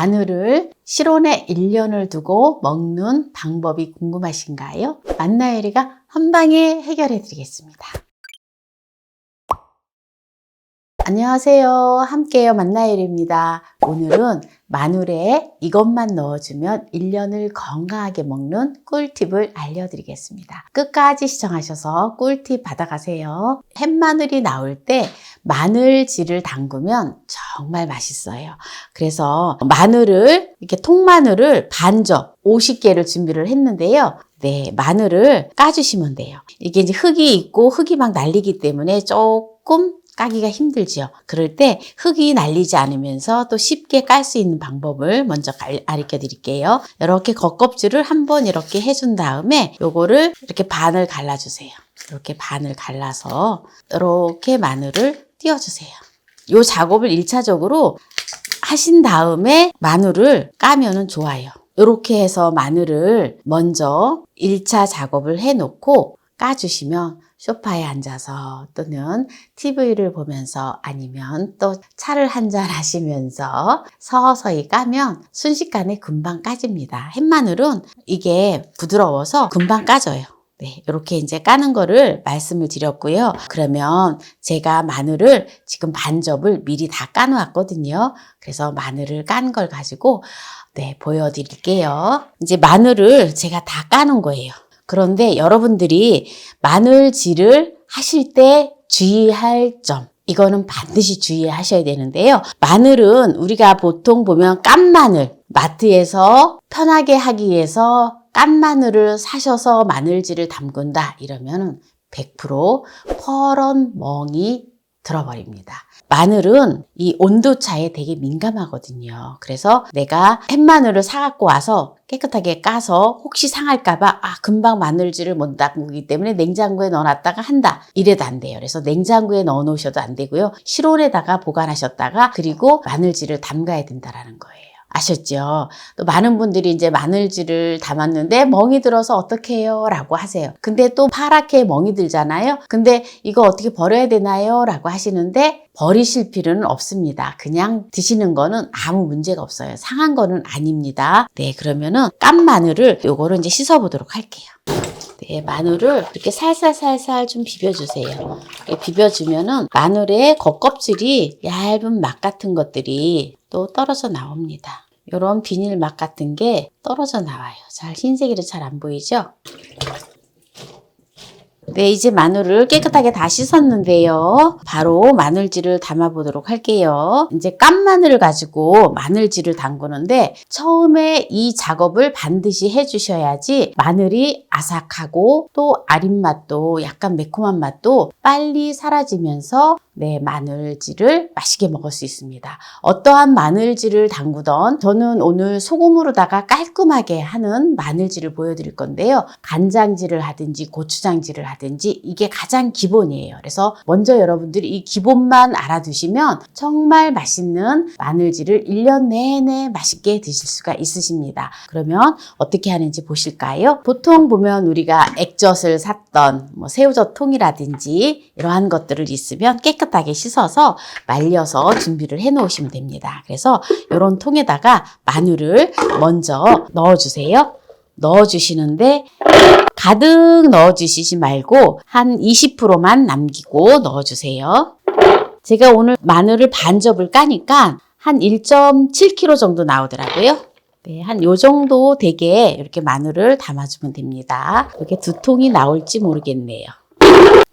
마늘을 실온에 1년을 두고 먹는 방법이 궁금하신가요? 만나요리가 한 방에 해결해 드리겠습니다. 안녕하세요. 함께요 만나요리입니다. 오늘은 마늘에 이것만 넣어주면 1년을 건강하게 먹는 꿀팁을 알려드리겠습니다. 끝까지 시청하셔서 꿀팁 받아가세요. 햇마늘이 나올 때 마늘즙을 담그면 정말 맛있어요. 그래서 마늘을 이렇게 통마늘을 반접 50개를 준비를 했는데요. 네, 마늘을 까주시면 돼요. 이게 이제 흙이 있고 흙이 막 날리기 때문에 조금 까기가 힘들죠. 그럴 때 흙이 날리지 않으면서 또 쉽게 깔 수 있는 방법을 먼저 가르쳐 드릴게요. 이렇게 겉껍질을 한번 이렇게 해준 다음에 요거를 이렇게 반을 갈라주세요. 이렇게 반을 갈라서 이렇게 마늘을 띄워주세요. 요 작업을 1차적으로 하신 다음에 마늘을 까면은 좋아요. 이렇게 해서 마늘을 먼저 1차 작업을 해놓고 까주시면 소파에 앉아서 또는 TV를 보면서 아니면 또 차를 한잔 하시면서 서서히 까면 순식간에 금방 까집니다. 햇마늘은 이게 부드러워서 금방 까져요. 네, 이렇게 이제 까는 거를 말씀을 드렸고요. 그러면 제가 마늘을 지금 반접을 미리 다 까놓았거든요. 그래서 마늘을 깐 걸 가지고 네, 보여드릴게요. 이제 마늘을 제가 다 까는 거예요. 그런데 여러분들이 마늘질을 하실 때 주의할 점, 이거는 반드시 주의하셔야 되는데요. 마늘은 우리가 보통 보면 깐 마늘, 마트에서 편하게 하기 위해서 깐 마늘을 사셔서 마늘질을 담근다 이러면 100% 퍼런 멍이 들어버립니다. 마늘은 이 온도 차에 되게 민감하거든요. 그래서 내가 햇마늘을 사갖고 와서 깨끗하게 까서 혹시 상할까봐 금방 마늘질을 못 담그기 때문에 냉장고에 넣어놨다가 한다. 이래도 안 돼요. 그래서 냉장고에 넣어놓으셔도 안 되고요. 실온에다가 보관하셨다가 그리고 마늘질을 담가야 된다라는 거예요. 아셨죠? 또 많은 분들이 이제 마늘질을 담았는데 멍이 들어서 어떻게 해요? 라고 하세요. 근데 또 파랗게 멍이 들잖아요. 근데 이거 어떻게 버려야 되나요? 라고 하시는데 버리실 필요는 없습니다. 그냥 드시는 거는 아무 문제가 없어요. 상한 거는 아닙니다. 네, 그러면은 깐 마늘을 요거를 이제 씻어 보도록 할게요. 네, 마늘을 이렇게 살살살살 좀 비벼주세요. 이렇게 비벼주면은 마늘의 겉껍질이 얇은 막 같은 것들이 또 떨어져 나옵니다. 이런 비닐 막 같은 게 떨어져 나와요. 잘 흰색이라 잘 안 보이죠? 네, 이제 마늘을 깨끗하게 다 씻었는데요. 바로 마늘질을 담아 보도록 할게요. 이제 깐 마늘을 가지고 마늘질을 담그는데 처음에 이 작업을 반드시 해주셔야지 마늘이 아삭하고 또 아린 맛도 약간 매콤한 맛도 빨리 사라지면서 네, 마늘질을 맛있게 먹을 수 있습니다. 어떠한 마늘질을 담그던 저는 오늘 소금으로다가 깔끔하게 하는 마늘질을 보여드릴 건데요. 간장질을 하든지 고추장질을 하든지 이게 가장 기본이에요. 그래서 먼저 여러분들이 이 기본만 알아두시면 정말 맛있는 마늘질을 1년 내내 맛있게 드실 수가 있으십니다. 그러면 어떻게 하는지 보실까요? 보통 보면 우리가 액젓을 샀던 새우젓 통이라든지 이러한 것들을 있으면 깨끗하게 씻어서 말려서 준비를 해 놓으시면 됩니다. 그래서 이런 통에다가 마늘을 먼저 넣어주세요. 넣어주시는데 가득 넣어주시지 말고 한 20%만 남기고 넣어주세요. 제가 오늘 마늘을 반접을 까니까 한 1.7kg 정도 나오더라고요. 네, 한 요 정도 되게 이렇게 마늘을 담아주면 됩니다. 이렇게 2통이 나올지 모르겠네요.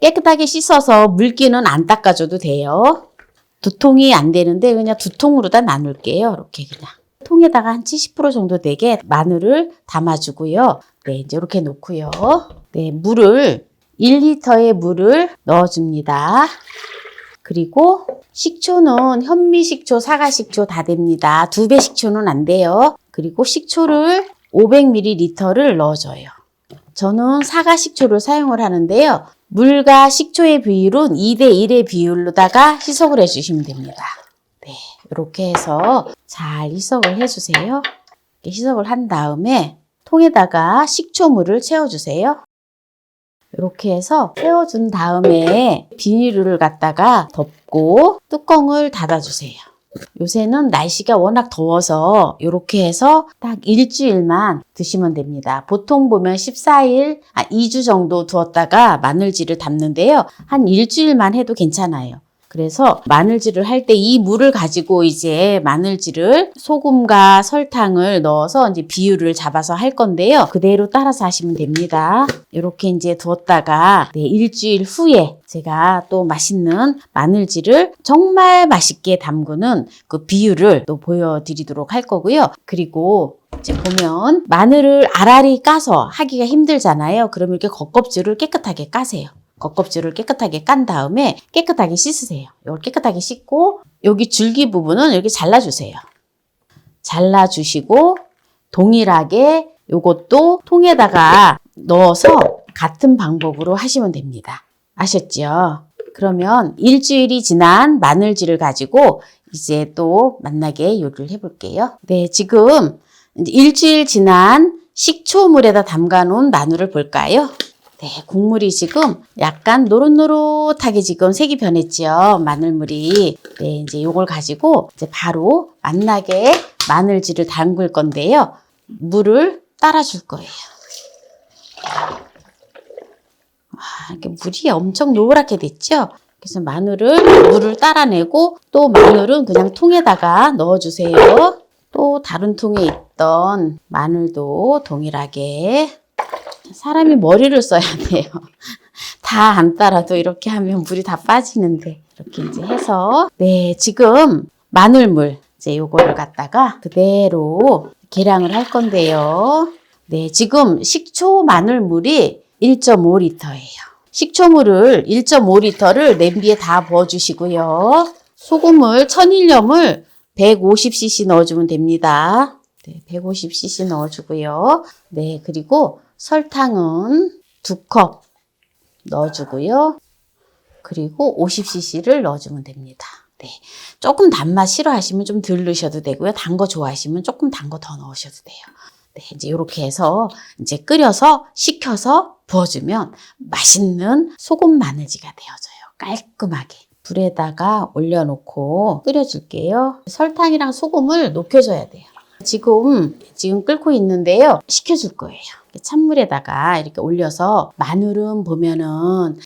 깨끗하게 씻어서 물기는 안 닦아줘도 돼요. 2통이 안 되는데 그냥 2통으로 다 나눌게요. 이렇게 그냥. 통에다가 한 70% 정도 되게 마늘을 담아주고요. 네, 이제 이렇게 놓고요. 네, 물을 1리터의 물을 넣어줍니다. 그리고 식초는 현미식초, 사과식초 다 됩니다. 2배 식초는 안 돼요. 그리고 식초를 500ml를 넣어줘요. 저는 사과식초를 사용을 하는데요. 물과 식초의 비율은 2대1의 비율로다가 희석을 해주시면 됩니다. 네, 이렇게 해서 잘 희석을 해주세요. 이렇게 희석을 한 다음에 통에다가 식초물을 채워주세요. 이렇게 해서 채워준 다음에 비닐을 갖다가 덮고 뚜껑을 닫아주세요. 요새는 날씨가 워낙 더워서 이렇게 해서 딱 일주일만 드시면 됩니다. 보통 보면 14일, 2주 정도 두었다가 마늘질을 담는데요. 한 일주일만 해도 괜찮아요. 그래서 마늘질을 할 때 이 물을 가지고 이제 마늘질을 소금과 설탕을 넣어서 이제 비율을 잡아서 할 건데요. 그대로 따라서 하시면 됩니다. 이렇게 이제 두었다가 일주일 후에 제가 또 맛있는 마늘질을 정말 맛있게 담그는 그 비율을 또 보여드리도록 할 거고요. 그리고 이제 보면 마늘을 알알이 까서 하기가 힘들잖아요. 그러면 이렇게 겉껍질을 깨끗하게 까세요. 겉껍질을 깨끗하게 깐 다음에 깨끗하게 씻으세요. 이걸 깨끗하게 씻고 여기 줄기 부분은 이렇게 잘라주세요. 잘라주시고 동일하게 이것도 통에다가 넣어서 같은 방법으로 하시면 됩니다. 아셨죠? 그러면 일주일이 지난 마늘질을 가지고 이제 또 만나게 요리를 해볼게요. 네, 지금 일주일 지난 식초물에다 담가 놓은 마늘을 볼까요? 네, 국물이 지금 약간 노릇노릇하게 지금 색이 변했죠. 마늘물이. 네, 이제 요걸 가지고 이제 바로 맛나게 마늘질을 담글 건데요. 물을 따라줄 거예요. 이렇게 물이 엄청 노랗게 됐죠. 그래서 물을 따라내고 또 마늘은 그냥 통에다가 넣어주세요. 또 다른 통에 있던 마늘도 동일하게. 사람이 머리를 써야 돼요. 다 안 따라도 이렇게 하면 물이 다 빠지는데 이렇게 이제 해서 네, 지금 마늘물 이제 요거를 갖다가 그대로 계량을 할 건데요. 네, 지금 식초 마늘물이 1.5리터예요. 식초물을 1.5리터를 냄비에 다 부어주시고요. 소금을 천일염을 150cc 넣어주면 됩니다. 네, 150cc 넣어주고요. 네, 그리고 설탕은 2컵 넣어주고요. 그리고 50cc를 넣어주면 됩니다. 네, 조금 단맛 싫어하시면 좀 덜 넣으셔도 되고요. 단 거 좋아하시면 조금 단 거 더 넣으셔도 돼요. 네, 이제 이렇게 해서 이제 끓여서 식혀서 부어주면 맛있는 소금 마늘지가 되어져요. 깔끔하게. 불에다가 올려놓고 끓여줄게요. 설탕이랑 소금을 녹여줘야 돼요. 지금 끓고 있는데요. 식혀줄 거예요. 찬물에다가 이렇게 올려서 마늘은 보면은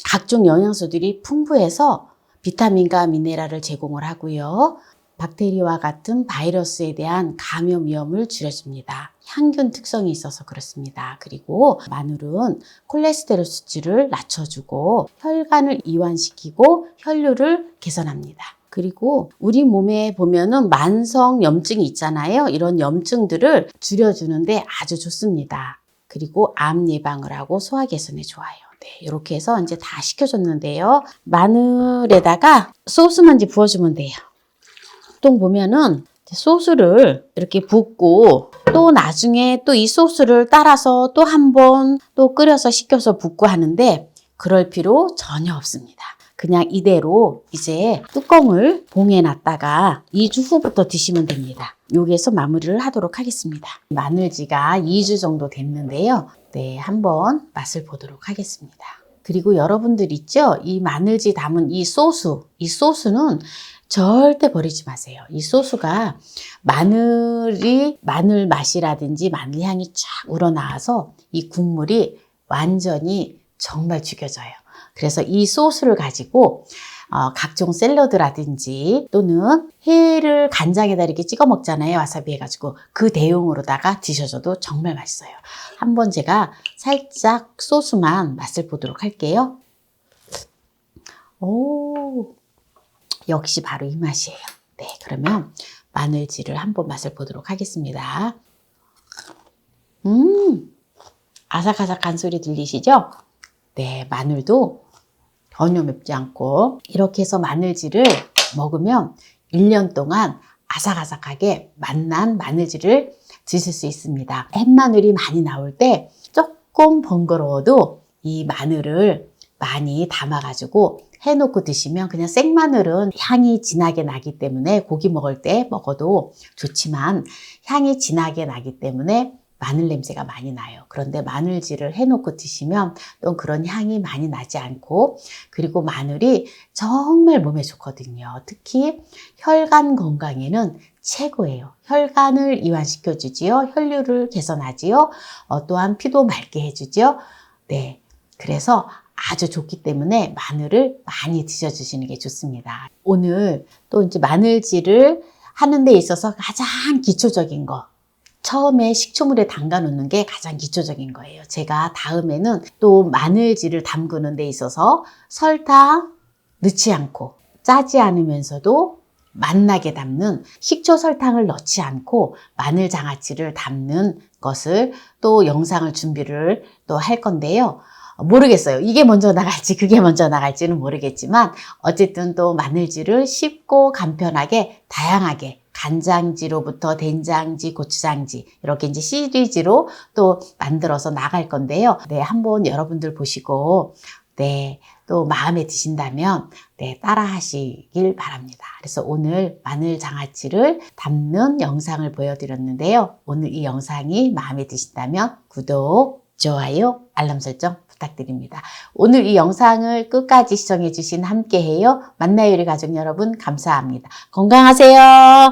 각종 영양소들이 풍부해서 비타민과 미네랄을 제공을 하고요. 박테리아와 같은 바이러스에 대한 감염 위험을 줄여줍니다. 향균 특성이 있어서 그렇습니다. 그리고 마늘은 콜레스테롤 수치를 낮춰주고 혈관을 이완시키고 혈류를 개선합니다. 그리고 우리 몸에 보면은 만성 염증이 있잖아요. 이런 염증들을 줄여주는데 아주 좋습니다. 그리고 암 예방을 하고 소화 개선에 좋아요. 네, 이렇게 해서 이제 다 식혀줬는데요. 마늘에다가 소스만 이제 부어주면 돼요. 보통 보면은 소스를 이렇게 붓고 또 나중에 또 이 소스를 따라서 또 한 번 또 끓여서 식혀서 붓고 하는데 그럴 필요 전혀 없습니다. 그냥 이대로 이제 뚜껑을 봉에 놨다가 2주 후부터 드시면 됩니다. 여기에서 마무리를 하도록 하겠습니다. 마늘지가 2주 정도 됐는데요. 네, 한번 맛을 보도록 하겠습니다. 그리고 여러분들 있죠? 이 마늘지 담은 이 소스는 절대 버리지 마세요. 이 소스가 마늘 맛이라든지 마늘 향이 쫙 우러나와서 이 국물이 완전히 정말 죽여져요. 그래서 이 소스를 가지고 각종 샐러드라든지 또는 회를 간장에다 이렇게 찍어 먹잖아요. 와사비 해가지고 그 대용으로다가 드셔줘도 정말 맛있어요. 한번 제가 살짝 소스만 맛을 보도록 할게요. 오, 역시 바로 이 맛이에요. 네, 그러면 마늘지를 한번 맛을 보도록 하겠습니다. 아삭아삭한 소리 들리시죠? 네, 마늘도 전혀 맵지 않고 이렇게 해서 마늘지를 먹으면 1년 동안 아삭아삭하게 맛난 마늘지를 드실 수 있습니다. 햇마늘이 많이 나올 때 조금 번거로워도 이 마늘을 많이 담아가지고 해놓고 드시면 그냥 생마늘은 향이 진하게 나기 때문에 고기 먹을 때 먹어도 좋지만 향이 진하게 나기 때문에 마늘 냄새가 많이 나요. 그런데 마늘질을 해놓고 드시면 또 그런 향이 많이 나지 않고, 그리고 마늘이 정말 몸에 좋거든요. 특히 혈관 건강에는 최고예요. 혈관을 이완시켜 주지요. 혈류를 개선하지요. 또한 피도 맑게 해주죠. 네, 그래서 아주 좋기 때문에 마늘을 많이 드셔주시는 게 좋습니다. 오늘 또 이제 마늘질을 하는 데 있어서 가장 기초적인 거, 처음에 식초물에 담가 놓는 게 가장 기초적인 거예요. 제가 다음에는 또 마늘질을 담그는 데 있어서 설탕 넣지 않고 짜지 않으면서도 맛나게 담는 식초 설탕을 넣지 않고 마늘 장아찌를 담는 것을 또 영상을 준비를 또 할 건데요. 모르겠어요. 이게 먼저 나갈지 그게 먼저 나갈지는 모르겠지만 어쨌든 또 마늘질을 쉽고 간편하게 다양하게 간장지로부터 된장지, 고추장지 이렇게 이제 시리즈로 또 만들어서 나갈 건데요. 네, 한번 여러분들 보시고 네, 또 마음에 드신다면 네, 따라 하시길 바랍니다. 그래서 오늘 마늘 장아찌를 담는 영상을 보여드렸는데요. 오늘 이 영상이 마음에 드신다면 구독, 좋아요, 알람 설정 부탁드립니다. 오늘 이 영상을 끝까지 시청해 주신 함께해요. 만나요 우리 가족 여러분 감사합니다. 건강하세요.